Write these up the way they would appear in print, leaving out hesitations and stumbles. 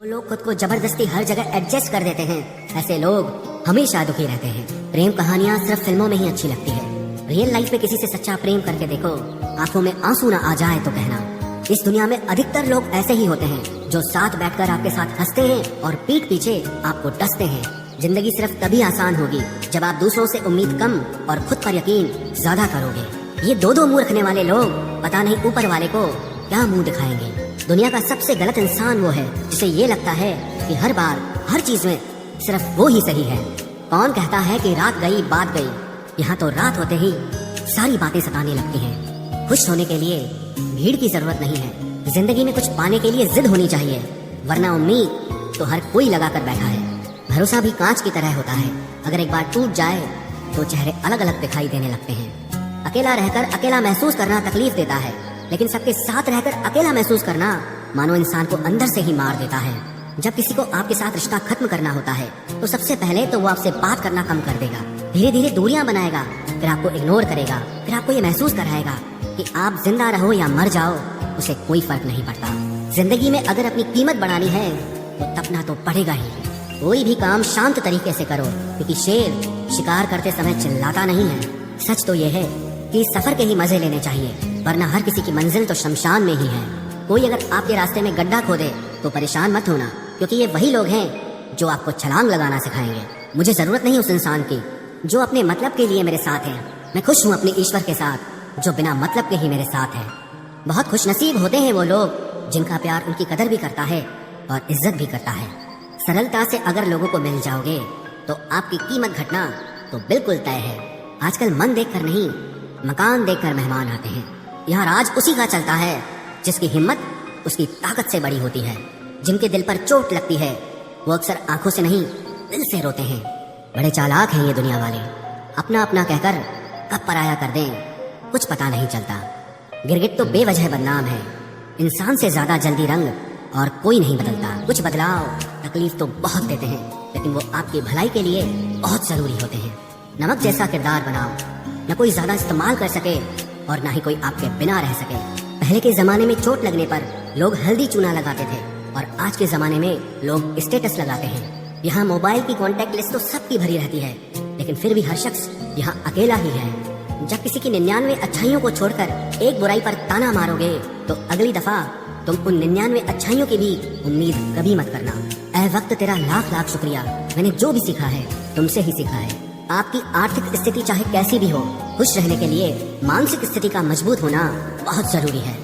वो लोग खुद को जबरदस्ती हर जगह एडजस्ट कर देते हैं, ऐसे लोग हमेशा दुखी रहते हैं। प्रेम कहानियाँ सिर्फ फिल्मों में ही अच्छी लगती है। रियल लाइफ में किसी से सच्चा प्रेम करके देखो, आंखों में आंसू ना आ जाए तो कहना। इस दुनिया में अधिकतर लोग ऐसे ही होते हैं जो साथ बैठकर आपके साथ हंसते हैं और पीठ पीछे आपको डसते हैं। जिंदगी सिर्फ तभी आसान होगी जब आप दूसरों से उम्मीद कम और खुद पर यकीन ज्यादा करोगे। ये दो मूर्खने वाले लोग पता नहीं ऊपर वाले को क्या मुंह दिखाएंगे। दुनिया का सबसे गलत इंसान वो है जिसे ये लगता है कि हर बार हर चीज में सिर्फ वो ही सही है। कौन कहता है कि रात गई बात गई? यहाँ तो रात होते ही सारी बातें सताने लगती हैं। खुश होने के लिए भीड़ की जरूरत नहीं है। जिंदगी में कुछ पाने के लिए जिद होनी चाहिए, वरना उम्मीद तो हर कोई लगा कर बैठा है। भरोसा भी कांच की तरह होता है, अगर एक बार टूट जाए तो चेहरे अलग अलग दिखाई देने लगते हैं। अकेला रहकर अकेला महसूस करना तकलीफ देता है, लेकिन सबके साथ रहकर अकेला महसूस करना मानो इंसान को अंदर से ही मार देता है। जब किसी को आपके साथ रिश्ता खत्म करना होता है तो सबसे पहले तो वो आपसे बात करना कम कर देगा, धीरे धीरे दूरियां बनाएगा, फिर आपको इग्नोर करेगा, फिर आपको ये महसूस कराएगा कि आप जिंदा रहो या मर जाओ उसे कोई फर्क नहीं पड़ता। जिंदगी में अगर अपनी कीमत बढ़ानी है तो तपना तो पड़ेगा ही। कोई भी काम शांत तरीके से करो, क्योंकि शेर शिकार करते समय चिल्लाता नहीं है। सच तो ये है कि सफर के ही मजे लेने चाहिए, वरना हर किसी की मंजिल तो शमशान में ही है। कोई अगर आपके रास्ते में गड्ढा खोदे तो परेशान मत होना, क्योंकि ये वही लोग हैं जो आपको छलांग लगाना सिखाएंगे। मुझे जरूरत नहीं उस इंसान की जो अपने मतलब के लिए मेरे साथ है। मैं खुश हूँ अपने ईश्वर के साथ जो बिना मतलब के ही मेरे साथ है। बहुत खुशनसीब होते हैं वो लोग जिनका प्यार उनकी कदर भी करता है और इज्जत भी करता है। सरलता से अगर लोगों को मिल जाओगे तो आपकी कीमत घटना तो बिल्कुल तय है। आजकल मन देखकर नहीं, मकान देखकर मेहमान आते हैं। यहाँ राज उसी का चलता है जिसकी हिम्मत उसकी ताकत से बड़ी होती है। जिनके दिल पर चोट लगती है वो अक्सर आंखों से नहीं दिल से रोते हैं। बड़े चालाक हैं ये दुनिया वाले, अपना अपना कहकर कब पराया कर दें कुछ पता नहीं चलता। गिरगिट तो बेवजह बदनाम है, इंसान से ज्यादा जल्दी रंग और कोई नहीं बदलता। कुछ बदलाव तकलीफ तो बहुत देते हैं, लेकिन वो आपकी भलाई के लिए बहुत जरूरी होते हैं। नमक जैसा किरदार बनाओ, न कोई ज्यादा इस्तेमाल कर सके और न ही कोई आपके बिना रह सके। पहले के जमाने में चोट लगने पर लोग हल्दी चूना लगाते थे और आज के जमाने में लोग स्टेटस लगाते हैं। यहाँ मोबाइल की कॉन्टेक्ट लिस्ट तो सबकी भरी रहती है, लेकिन फिर भी हर शख्स यहाँ अकेला ही है। जब किसी की 99 अच्छाइयों को छोड़कर एक बुराई पर ताना मारोगे तो अगली दफा तुम उन 99 अच्छाइयों की भी उम्मीद कभी मत करना। ऐ वक्त तेरा लाख लाख शुक्रिया, मैंने जो भी सीखा है तुमसे ही सीखा है। आपकी आर्थिक स्थिति चाहे कैसी भी हो, खुश रहने के लिए मानसिक स्थिति का मजबूत होना बहुत जरूरी है।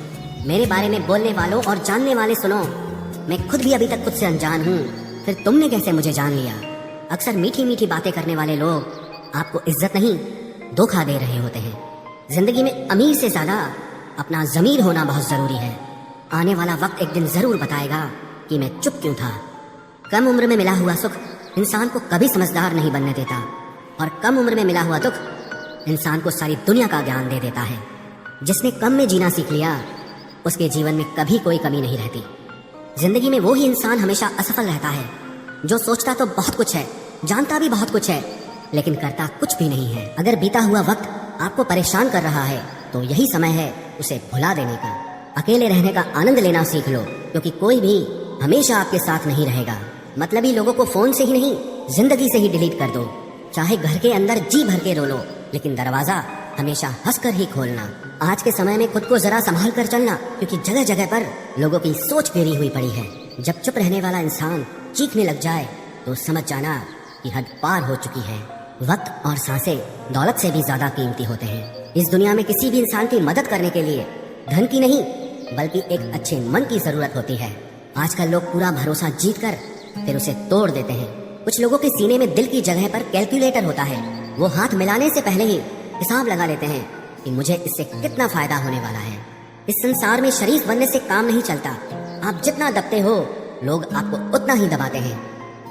मेरे बारे में बोलने वालों और जानने वाले सुनो, मैं खुद भी अभी तक खुद से अनजान हूँ, फिर तुमने कैसे मुझे जान लिया? अक्सर मीठी मीठी बातें करने वाले लोग आपको इज्जत नहीं धोखा दे रहे होते हैं। जिंदगी में अमीर से ज्यादा अपना जमीर होना बहुत जरूरी है। आने वाला वक्त एक दिन जरूर बताएगा कि मैं चुप क्यों था। कम उम्र में मिला हुआ सुख इंसान को कभी समझदार नहीं बनने देता, और कम उम्र में मिला हुआ दुख इंसान को सारी दुनिया का ज्ञान दे देता है। जिसने कम में जीना सीख लिया उसके जीवन में कभी कोई कमी नहीं रहती। जिंदगी में वो ही इंसान हमेशा असफल रहता है जो सोचता तो बहुत कुछ है, जानता भी बहुत कुछ है, लेकिन करता कुछ भी नहीं है। अगर बीता हुआ वक्त आपको परेशान कर रहा है तो यही समय है उसे भुला देने का। अकेले रहने का आनंद लेना सीख लो, क्योंकि कोई भी हमेशा आपके साथ नहीं रहेगा। मतलबी लोगों को फोन से ही नहीं, जिंदगी से ही डिलीट कर दो। चाहे घर के अंदर जी भर के रो लो, लेकिन दरवाजा हमेशा हंसकर ही खोलना। आज के समय में खुद को जरा संभाल कर चलना, क्योंकि जगह जगह पर लोगों की सोच गिरी हुई पड़ी है। जब चुप रहने वाला इंसान चीखने लग जाए तो समझ जाना कि हद पार हो चुकी है। वक्त और सांसें दौलत से भी ज्यादा कीमती होते हैं। इस दुनिया में किसी भी इंसान की मदद करने के लिए धन की नहीं बल्कि एक अच्छे मन की जरूरत होती है। आजकल लोग पूरा भरोसा जीत कर फिर उसे तोड़ देते हैं। कुछ लोगों के सीने में दिल की जगह पर कैलकुलेटर होता है, वो हाथ मिलाने से पहले ही हिसाब लगा लेते हैं कि मुझे इससे कितना फायदा होने वाला है। इस संसार में शरीफ बनने से काम नहीं चलता। आप जितना दबते हो लोग आपको उतना ही दबाते हैं।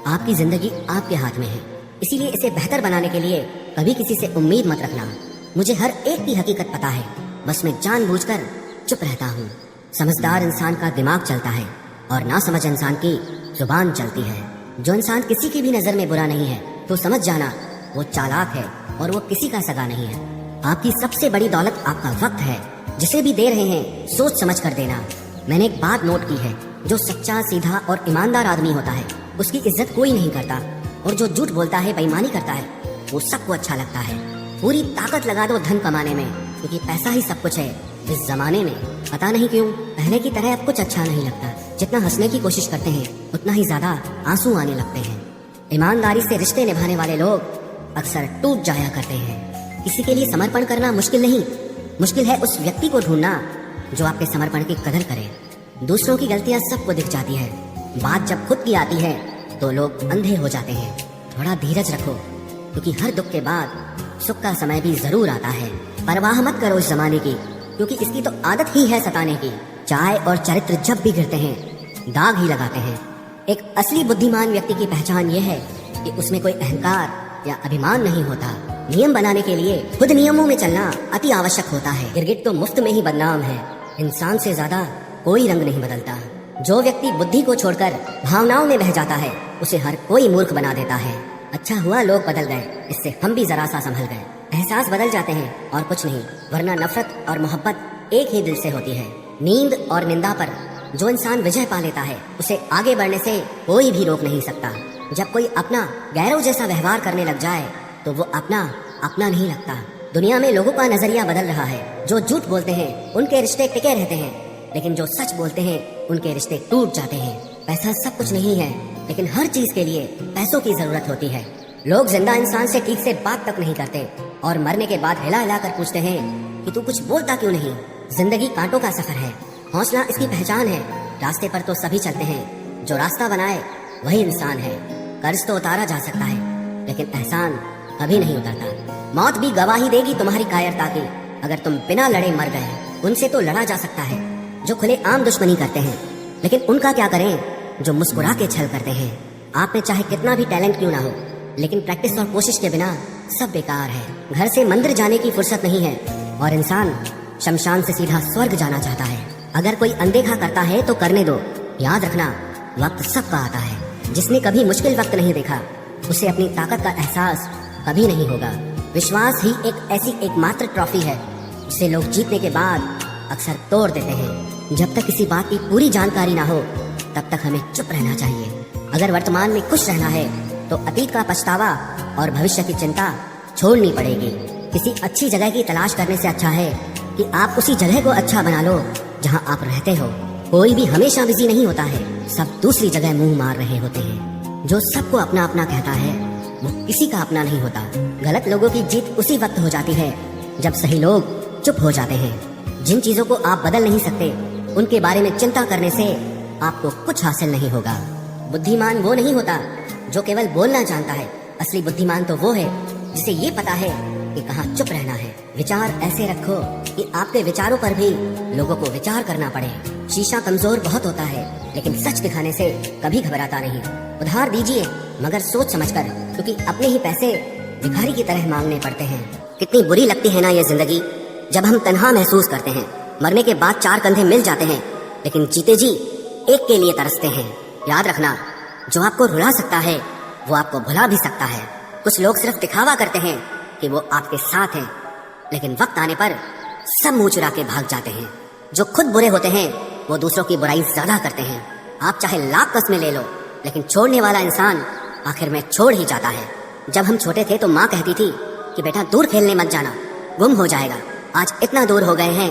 आपकी जिंदगी आपके हाथ में है, इसीलिए इसे बेहतर बनाने के लिए कभी किसी से उम्मीद मत रखना। मुझे हर एक की हकीकत पता है, बस मैं जानबूझकर चुप रहता हूँ। समझदार इंसान का दिमाग चलता है और ना समझ इंसान की जुबान चलती है। जो इंसान किसी की भी नजर में बुरा नहीं है तो समझ जाना वो चालाक है और वो किसी का सगा नहीं है। आपकी सबसे बड़ी दौलत आपका वक्त है, जिसे भी दे रहे हैं सोच समझ कर देना। मैंने एक बात नोट की है, जो सच्चा, सीधा और ईमानदार आदमी होता है उसकी इज्जत कोई नहीं करता, और जो झूठ बोलता है, बेईमानी करता है, वो सबको अच्छा लगता है। पूरी ताकत लगा दो धन कमाने में, क्योंकि पैसा ही सब कुछ है इस जमाने में। पता नहीं क्यों पहले की तरह अब कुछ अच्छा नहीं लगता। जितना हंसने की कोशिश करते हैं उतना ही ज्यादा आंसू आने लगते हैं। ईमानदारी से रिश्ते निभाने वाले लोग अक्सर टूट जाया करते हैं। किसी के लिए समर्पण करना मुश्किल नहीं, मुश्किल है उस व्यक्ति को ढूंढना जो आपके समर्पण की कदर करे। दूसरों की गलतियां सबको दिख जाती है, बात जब खुद की आती है तो लोग अंधे हो जाते हैं। थोड़ा धीरज रखो, क्योंकि हर दुख के बाद सुख का समय भी जरूर आता है। परवाह मत करो इस जमाने की, क्योंकि इसकी तो आदत ही है सताने की। चाय और चरित्र जब भी गिरते हैं दाग ही लगाते हैं। एक असली बुद्धिमान व्यक्ति की पहचान यह है कि उसमें कोई अहंकार या अभिमान नहीं होता। नियम बनाने के लिए खुद नियमों में चलना अति आवश्यक होता है। गिरगिट तो मुफ्त में ही बदनाम है, इंसान से ज्यादा कोई रंग नहीं बदलता। जो व्यक्ति बुद्धि को छोड़कर भावनाओं में बह जाता है उसे हर कोई मूर्ख बना देता है। अच्छा हुआ लोग बदल गए, इससे हम भी जरा सा संभल गए। एहसास बदल जाते हैं और कुछ नहीं, वरना नफरत और मोहब्बत एक ही दिल से होती है। नींद और निंदा पर जो इंसान विजय पा लेता है उसे आगे बढ़ने से कोई भी रोक नहीं सकता। जब कोई अपना गैरों जैसा व्यवहार करने लग जाए तो वो अपना नहीं लगता। दुनिया में लोगों का नजरिया बदल रहा है। जो झूठ बोलते हैं उनके रिश्ते टिके रहते हैं, लेकिन जो सच बोलते हैं उनके रिश्ते टूट जाते हैं। पैसा सब कुछ नहीं है, लेकिन हर चीज के लिए पैसों की जरूरत होती है। लोग जिंदा इंसान से ठीक से बात तक नहीं करते और मरने के बाद हिला हिला कर पूछते हैं कि तू कुछ बोलता क्यों नहीं। जिंदगी कांटों का सफर है, हौसला इसकी पहचान है। रास्ते पर तो सभी चलते हैं, जो रास्ता बनाए वही इंसान है। कर्ज तो उतारा जा सकता है, लेकिन एहसान कभी नहीं उतरता। मौत भी गवाही देगी तुम्हारी कायरता की। अगर तुम बिना लड़े मर गए, उनसे तो लड़ा जा सकता है जो खुले आम दुश्मनी करते हैं, लेकिन उनका क्या करें जो मुस्कुरा के छल करते हैं। आप में चाहे कितना भी टैलेंट क्यों ना हो, लेकिन प्रैक्टिस और कोशिश के बिना सब बेकार है। घर से मंदिर जाने की फुर्सत नहीं है और इंसान शमशान से सीधा स्वर्ग जाना चाहता है। अगर कोई अनदेखा करता है तो करने दो। याद रखना, वक्त सबका आता है। जिसने कभी मुश्किल वक्त नहीं देखा उसे अपनी ताकत का एहसास कभी नहीं होगा। विश्वास ही एक ऐसी एकमात्र ट्रॉफी है जिसे लोग जीतने के बाद अक्सर तोड़ देते हैं। जब तक किसी बात की पूरी जानकारी ना हो तब तक हमें चुप रहना चाहिए। अगर वर्तमान में खुश रहना है तो अतीत का पछतावा और भविष्य की चिंता छोड़नी पड़ेगी। किसी अच्छी जगह की तलाश करने से अच्छा है कि आप उसी जगह को अच्छा बना लो जहां आप रहते हो। कोई भी हमेशा बिजी नहीं होता है, सब दूसरी जगह मुंह मार रहे होते हैं। जो सबको अपना अपना कहता है वो किसी का अपना नहीं होता। गलत लोगों की जीत उसी वक्त हो जाती है जब सही लोग चुप हो जाते हैं। जिन चीजों को आप बदल नहीं सकते उनके बारे में चिंता करने से आपको कुछ हासिल नहीं होगा। बुद्धिमान वो नहीं होता जो केवल बोलना जानता है, असली बुद्धिमान तो वो है जिसे ये पता है कि कहाँ चुप रहना है। विचार ऐसे रखो कि आपके विचारों पर भी लोगों को विचार करना पड़े। शीशा कमजोर बहुत होता है, लेकिन सच दिखाने से कभी घबराता नहीं। उधार दीजिए मगर सोच समझकर, क्योंकि अपने ही पैसे भिखारी की तरह मांगने पड़ते हैं। कितनी बुरी लगती है ना ये जिंदगी, जब हम तन्हा महसूस करते हैं। मरने के बाद चार कंधे मिल जाते हैं, लेकिन जीते जी एक के लिए तरसते हैं। याद रखना, जो आपको रुला सकता है वो आपको भुला भी सकता है। कुछ लोग सिर्फ दिखावा करते हैं कि वो आपके साथ हैं, लेकिन वक्त आने पर सब मुंह चुरा के भाग जाते हैं। जो खुद बुरे होते हैं वो दूसरों की बुराई ज्यादा करते हैं। आप चाहे लाख कस्में ले लो, लेकिन छोड़ने वाला इंसान आखिर में छोड़ ही जाता है। जब हम छोटे थे तो माँ कहती थी कि बेटा दूर खेलने मत जाना, गुम हो जाएगा। आज इतना दूर हो गए हैं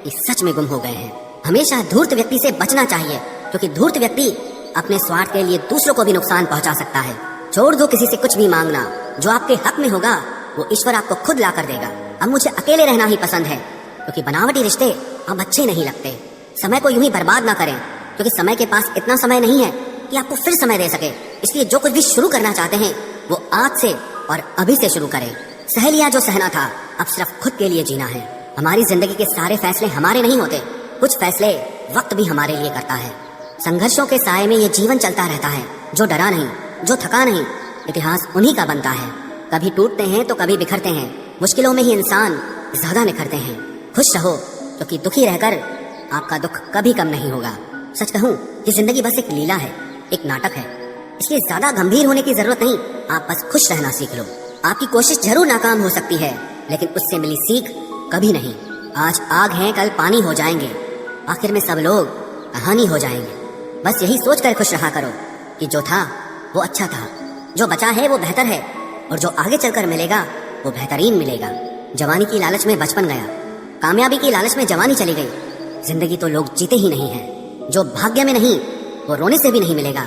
कि सच में गुम हो गए हैं। हमेशा धूर्त व्यक्ति से बचना चाहिए, क्योंकि धूर्त व्यक्ति अपने स्वार्थ के लिए दूसरों को भी नुकसान पहुंचा सकता है। छोड़ दो किसी से कुछ भी मांगना, जो आपके हक में होगा वो ईश्वर आपको खुद ला कर देगा। अब मुझे अकेले रहना ही पसंद है, क्योंकि बनावटी रिश्ते अब अच्छे नहीं लगते। समय को यूं ही बर्बाद ना करें, क्योंकि समय के पास इतना समय नहीं है कि आपको फिर समय दे सके। इसलिए जो कुछ भी शुरू करना चाहते हैं वो आज से और अभी से शुरू करें। सह लिया जो सहना था, अब सिर्फ खुद के लिए जीना है। हमारी जिंदगी के सारे फैसले हमारे नहीं होते, कुछ फैसले वक्त भी हमारे लिए करता है। संघर्षों के साए में ये जीवन चलता रहता है। जो डरा नहीं, जो थका नहीं, इतिहास उन्हीं का बनता है। कभी टूटते हैं तो कभी बिखरते हैं, मुश्किलों में ही इंसान ज्यादा निखरते हैं। खुश रहो, क्योंकि दुखी रहकर आपका दुख कभी कम नहीं होगा। सच कहूँ कि जिंदगी बस एक लीला है, एक नाटक है, इसलिए ज्यादा गंभीर होने की जरूरत नहीं। आप बस खुश रहना सीख लो। आपकी कोशिश जरूर नाकाम हो सकती है, लेकिन उससे मिली सीख कभी नहीं। आज आग है कल पानी हो जाएंगे, आखिर में सब लोग कहानी हो जाएंगे। बस यही सोचकर खुश रहा करो कि जो था वो अच्छा था, जो बचा है वो बेहतर है, और जो आगे चलकर मिलेगा वो बेहतरीन मिलेगा। जवानी की लालच में बचपन गया, कामयाबी की लालच में जवानी चली गई। जिंदगी तो लोग जीते ही नहीं हैं। जो भाग्य में नहीं वो रोने से भी नहीं मिलेगा।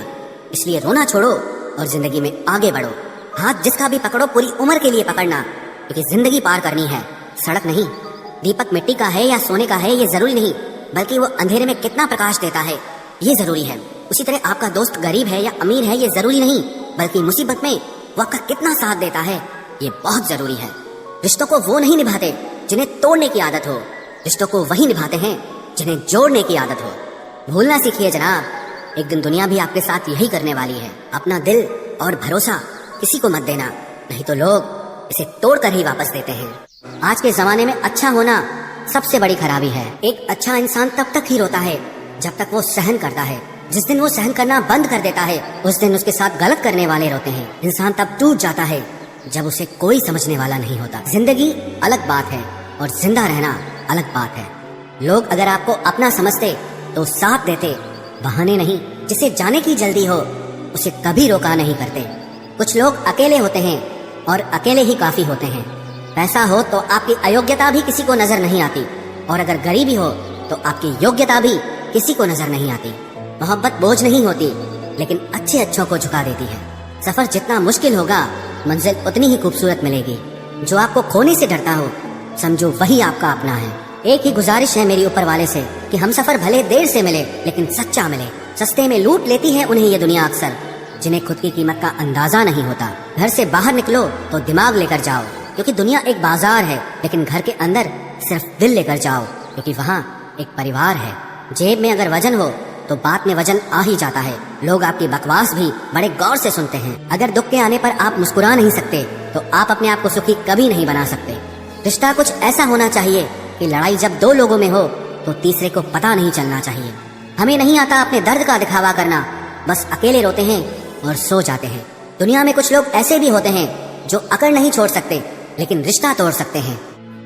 इसलिए रोना छोड़ो और जिंदगी में आगे बढ़ो। हाथ जिसका भी पकड़ो पूरी उम्र के लिए पकड़ना, क्योंकि जिंदगी पार करनी है, सड़क नहीं। दीपक मिट्टी का है या सोने का है ये जरूरी नहीं, बल्कि वो अंधेरे में कितना प्रकाश देता है ये जरूरी है। उसी तरह आपका दोस्त गरीब है या अमीर है ये जरूरी नहीं, बल्कि मुसीबत में वो आपका कितना साथ देता है ये बहुत जरूरी है। रिश्तों को वो नहीं निभाते जिन्हें तोड़ने की आदत हो, रिश्तों को वही निभाते हैं जिन्हें जोड़ने की आदत हो। भूलना सीखिए जनाब, एक दिन दुनिया भी आपके साथ यही करने वाली है। अपना दिल और भरोसा किसी को मत देना, नहीं तो लोग इसे तोड़कर ही वापस देते हैं। आज के जमाने में अच्छा होना सबसे बड़ी खराबी है। एक अच्छा इंसान तब तक ही रोता है जब तक वो सहन करता है। जिस दिन वो सहन करना बंद कर देता है उस दिन उसके साथ गलत करने वाले रोते हैं। इंसान तब टूट जाता है जब उसे कोई समझने वाला नहीं होता। जिंदगी अलग बात है और जिंदा रहना अलग बात है। लोग अगर आपको अपना समझते तो साथ देते, बहाने नहीं। जिसे जाने की जल्दी हो उसे कभी रोका नहीं करते। कुछ लोग अकेले होते हैं और अकेले ही काफी होते हैं। पैसा हो तो आपकी अयोग्यता भी किसी को नजर नहीं आती, और अगर गरीबी हो तो आपकी योग्यता भी किसी को नजर नहीं आती। मोहब्बत बोझ नहीं होती, लेकिन अच्छे अच्छों को झुका देती है। सफर जितना मुश्किल होगा मंजिल उतनी ही खूबसूरत मिलेगी। जो आपको खोने से डरता हो समझो वही आपका अपना है। एक ही गुजारिश है मेरी ऊपर वाले से कि हम सफर भले देर से मिले लेकिन सच्चा मिले। सस्ते में लूट लेती है उन्हें ये दुनिया अक्सर, जिन्हें खुद की कीमत का अंदाजा नहीं होता। घर से बाहर निकलो तो दिमाग लेकर जाओ, क्योंकि दुनिया एक बाजार है, लेकिन घर के अंदर सिर्फ दिल लेकर जाओ, क्योंकि वहाँ एक परिवार है। जेब में अगर वजन हो तो बात में वजन आ ही जाता है। लोग आपकी बकवास भी बड़े गौर से सुनते हैं। अगर दुख के आने पर आप मुस्कुरा नहीं सकते तो आप अपने आप को सुखी कभी नहीं बना सकते। रिश्ता कुछ ऐसा होना चाहिए कि लड़ाई जब दो लोगों में हो तो तीसरे को पता नहीं चलना चाहिए। हमें नहीं आता अपने दर्द का दिखावा करना, बस अकेले रोते हैं और सो जाते हैं। दुनिया में कुछ लोग ऐसे भी होते हैं जो अकड़ नहीं छोड़ सकते लेकिन रिश्ता तोड़ सकते हैं।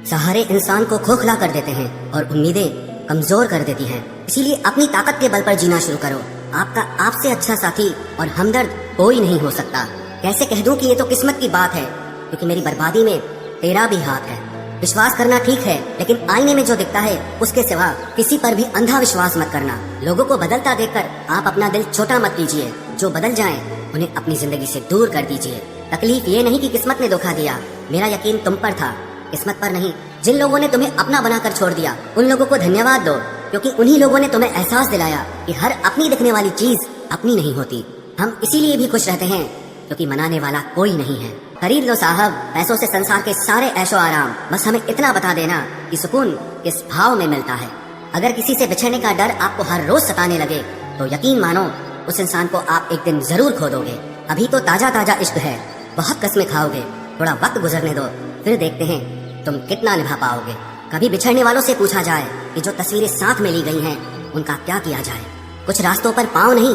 सहारे इंसान को खोखला कर देते हैं और उम्मीदें कमजोर कर देती हैं। इसीलिए अपनी ताकत के बल पर जीना शुरू करो। आपका आपसे अच्छा साथी और हमदर्द कोई नहीं हो सकता। कैसे कह दूं कि ये तो किस्मत की बात है, क्योंकि मेरी बर्बादी में तेरा भी हाथ है। विश्वास करना ठीक है, लेकिन आईने में जो दिखता है उसके सिवा किसी पर भी अंधा विश्वास मत करना। लोगों को बदलता देखकर आप अपना दिल छोटा मत कीजिए। जो बदल जाएं उन्हें अपनी जिंदगी से दूर कर दीजिए। तकलीफ ये नहीं कि किस्मत ने धोखा दिया, मेरा यकीन तुम पर था, किस्मत पर नहीं। जिन लोगों ने तुम्हें अपना बनाकर छोड़ दिया उन लोगों को धन्यवाद दो, क्योंकि उन्हीं लोगों ने तुम्हें एहसास दिलाया कि हर अपनी दिखने वाली चीज अपनी नहीं होती। हम इसीलिए भी खुश रहते हैं क्योंकि मनाने वाला कोई नहीं है। खरीद लो साहब पैसों से संसार के सारे ऐशो आराम, बस हमें इतना बता देना कि सुकून किस भाव में मिलता है। अगर किसी से बिछड़ने का डर आपको हर रोज सताने लगे तो यकीन मानो उस इंसान को आप एक दिन जरूर खो दोगे। अभी तो ताजा ताजा इश्क है, बहुत कसमें खाओगे, थोड़ा वक्त गुजरने दो, फिर देखते हैं तुम कितना निभा पाओगे। कभी बिछड़ने वालों से पूछा जाए कि जो तस्वीरें साथ में ली गई हैं उनका क्या किया जाए। कुछ रास्तों पर पाँव नहीं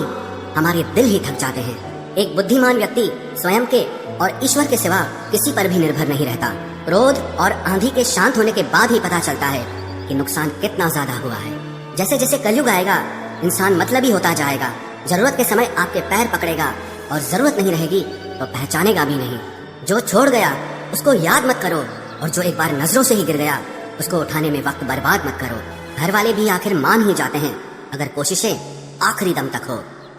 हमारे दिल ही थक जाते हैं। एक बुद्धिमान व्यक्ति स्वयं के और ईश्वर के सिवा किसी पर भी निर्भर नहीं रहता। क्रोध और आंधी के शांत होने के बाद ही पता चलता है कि नुकसान कितना ज्यादा हुआ है। जैसे जैसे कलयुग आएगा इंसान मतलबी होता जाएगा। जरूरत के समय आपके पैर पकड़ेगा और जरूरत नहीं रहेगी तो पहचानेगा भी नहीं। जो छोड़ गया उसको याद मत करो, और जो एक बार नजरों से ही गिर गया उसको उठाने में वक्त बर्बाद मत करो। घर वाले भी आखिर मान ही जाते हैं अगर कोशिशें आखिरी दम तक हो।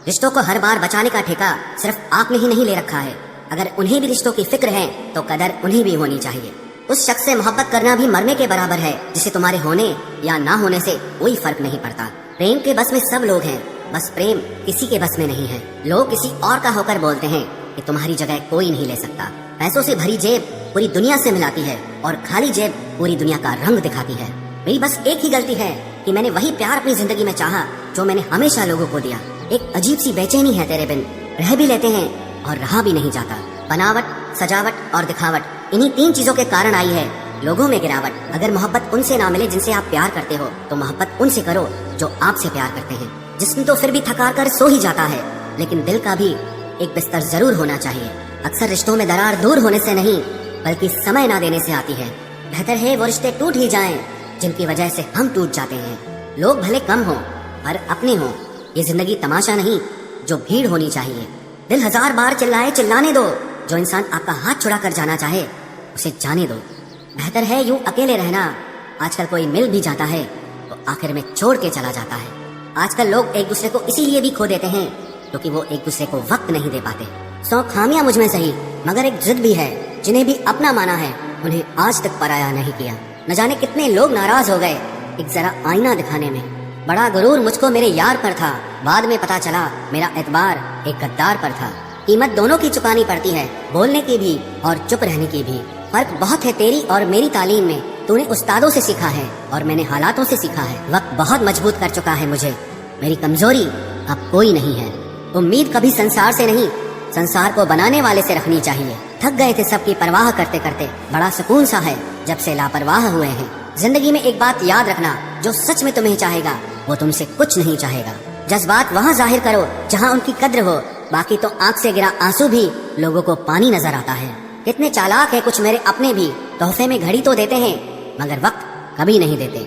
रिश्तों को हर बार बचाने का ठेका सिर्फ आपने ही नहीं ले रखा है। अगर उन्हें भी रिश्तों की फिक्र है तो कदर उन्हें भी होनी चाहिए। उस शख्स से मोहब्बत करना भी मरने के बराबर है जिसे तुम्हारे होने या ना होने से कोई फर्क नहीं पड़ता। प्रेम के बस में सब लोग हैं, बस प्रेम किसी के बस में नहीं है। लोग किसी और का होकर बोलते हैं कि तुम्हारी जगह कोई नहीं ले सकता। पैसों से भरी जेब पूरी दुनिया से मिलाती है और खाली जेब पूरी दुनिया का रंग दिखाती है। मेरी बस एक ही गलती है कि मैंने वही प्यार अपनी जिंदगी में चाहा जो मैंने हमेशा लोगों को दिया। एक अजीब सी बेचैनी है तेरे बिन, रह भी लेते हैं और रहा भी नहीं जाता। बनावट, सजावट और दिखावट, इन्हीं तीन चीजों के कारण आई है लोगों में गिरावट। अगर मोहब्बत उनसे ना मिले जिनसे आप प्यार करते हो तो मोहब्बत उनसे करो जो आपसे प्यार करते हैं। जिस्म तो फिर भी थका कर सो ही जाता है, लेकिन दिल का भी एक बिस्तर जरूर होना चाहिए। अक्सर रिश्तों में दरार दूर होने से नहीं बल्कि समय ना देने से आती है। बेहतर है वो रिश्ते टूट ही जाएं जिनकी वजह से हम टूट जाते हैं। लोग भले कम हो पर अपने हो, ये जिंदगी तमाशा नहीं जो भीड़ होनी चाहिए। दिल 1000 बार चिल्लाए चिल्लाने दो। जो इंसान आपका हाथ छुड़ा कर जाना चाहे उसे जाने दो। बेहतर है यूं अकेले रहना। आजकल कोई मिल भी जाता है तो आखिर में छोड़ के चला जाता है। आजकल लोग एक दूसरे को इसीलिए भी खो देते हैं क्योंकि वो एक दूसरे को वक्त नहीं दे पाते। 100 खामियां मुझ में सही, मगर एक जिद भी है। जिन्हें भी अपना माना है उन्हें आज तक पराया नहीं किया। न जाने कितने लोग नाराज हो गए एक जरा आईना दिखाने में। बड़ा गुरूर मुझको मेरे यार पर था, बाद में पता चला मेरा एतबार एक गद्दार पर था। कीमत दोनों की चुकानी पड़ती है, बोलने की भी और चुप रहने की भी। फर्क बहुत है तेरी और मेरी तालीम में। तूने उस्तादों से सीखा है और मैंने हालातों से सीखा है। वक्त बहुत मजबूत कर चुका है मुझे। मेरी कमजोरी अब कोई नहीं है। उम्मीद कभी संसार से नहीं, संसार को बनाने वाले से रखनी चाहिए। थक गए थे सबकी परवाह करते करते। बड़ा सुकून सा है जब से लापरवाह हुए हैं। जिंदगी में एक बात याद रखना, जो सच में तुम्हें चाहेगा वो तुमसे कुछ नहीं चाहेगा। जज्बात वहाँ जाहिर करो जहाँ उनकी कद्र हो, बाकी तो आंख से गिरा आंसू भी लोगों को पानी नजर आता है। कितने चालाक है कुछ मेरे अपने भी, तोहफे में घड़ी तो देते हैं मगर वक्त कभी नहीं देते।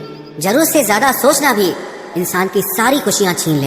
जरूरत से ज्यादा सोचना भी इंसान की सारी खुशियाँ छीन लेता है।